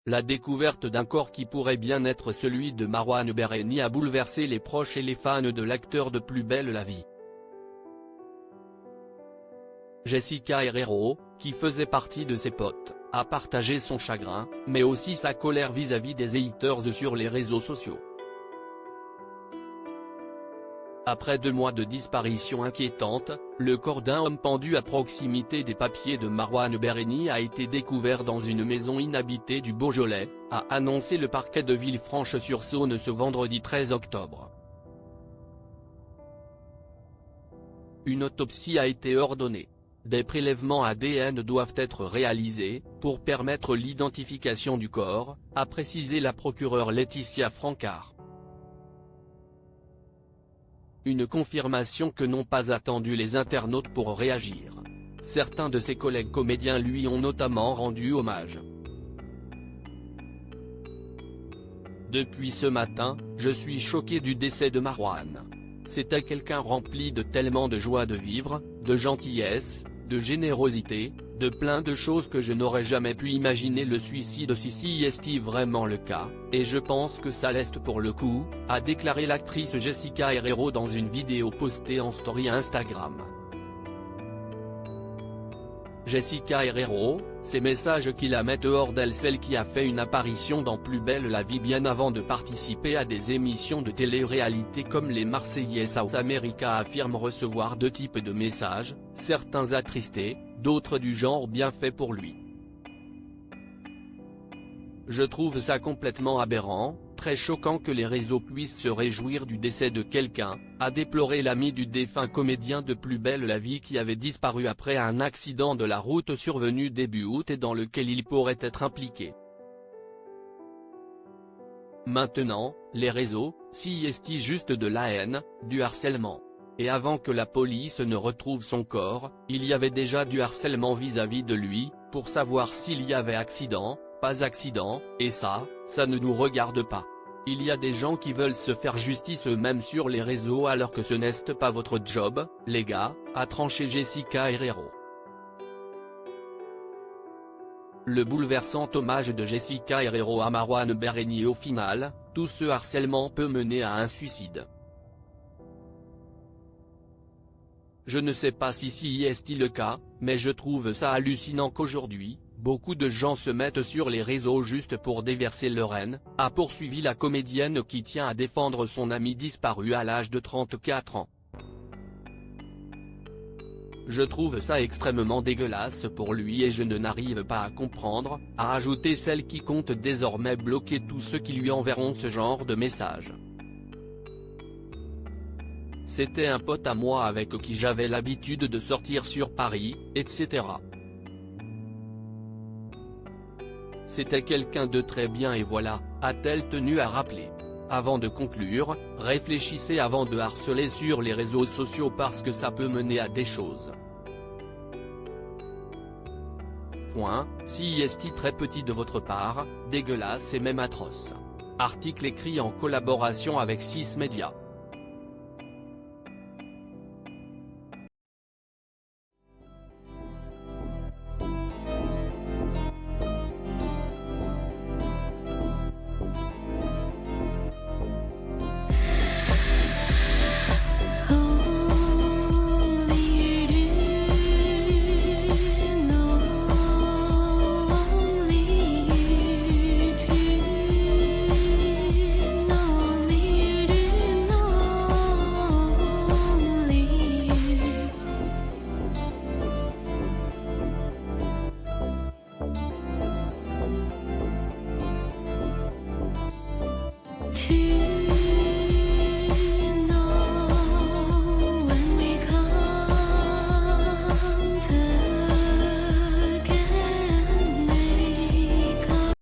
La découverte d'un corps qui pourrait bien être celui de Marouane Berreni a bouleversé les proches et les fans de l'acteur de Plus belle la vie. Jessica Herrero, qui faisait partie de ses potes, a partagé son chagrin, mais aussi sa colère vis-à-vis des haters sur les réseaux sociaux. Après 2 mois de disparition inquiétante, le corps d'un homme pendu à proximité des papiers de Marouane Berreni a été découvert dans une maison inhabitée du Beaujolais, a annoncé le parquet de Villefranche-sur-Saône ce vendredi 13 octobre. Une autopsie a été ordonnée. Des prélèvements ADN doivent être réalisés, pour permettre l'identification du corps, a précisé la procureure Laetitia Francard. Une confirmation que n'ont pas attendu les internautes pour réagir. Certains de ses collègues comédiens lui ont notamment rendu hommage. Depuis ce matin, je suis choqué du décès de Marouane. C'était quelqu'un rempli de tellement de joie de vivre, de gentillesse, de générosité, de plein de choses que je n'aurais jamais pu imaginer. Le suicide si est vraiment le cas, et je pense que ça l'est pour le coup, a déclaré l'actrice Jessica Herrero dans une vidéo postée en story Instagram. Jessica Herrero, ces messages qui la mettent hors d'elle, celle qui a fait une apparition dans Plus belle la vie bien avant de participer à des émissions de télé-réalité comme les Marseillais South America, affirme recevoir 2 types de messages, certains attristés, d'autres du genre bien fait pour lui. Je trouve ça complètement aberrant, très choquant que les réseaux puissent se réjouir du décès de quelqu'un, a déploré l'ami du défunt comédien de Plus belle la vie qui avait disparu après un accident de la route survenu début août et dans lequel il pourrait être impliqué. Maintenant, les réseaux, s'y est juste de la haine, du harcèlement. Et avant que la police ne retrouve son corps, il y avait déjà du harcèlement vis-à-vis de lui, pour savoir s'il y avait accident, pas accident, et ça ne nous regarde pas. Il y a des gens qui veulent se faire justice eux-mêmes sur les réseaux alors que ce n'est pas votre job, les gars, a tranché Jessica Herrero. Le bouleversant hommage de Jessica Herrero à Marouane Berreni. Au final, tout ce harcèlement peut mener à un suicide. Je ne sais pas si est le cas, mais je trouve ça hallucinant qu'aujourd'hui, beaucoup de gens se mettent sur les réseaux juste pour déverser leur haine, a poursuivi la comédienne qui tient à défendre son ami disparu à l'âge de 34 ans. Je trouve ça extrêmement dégueulasse pour lui et je n'arrive pas à comprendre, a ajouté celle qui compte désormais bloquer tous ceux qui lui enverront ce genre de messages. C'était un pote à moi avec qui j'avais l'habitude de sortir sur Paris, etc. C'était quelqu'un de très bien et voilà, a-t-elle tenu à rappeler. Avant de conclure, réfléchissez avant de harceler sur les réseaux sociaux parce que ça peut mener à des choses. Si est très petit de votre part, dégueulasse et même atroce. Article écrit en collaboration avec 6 Médias.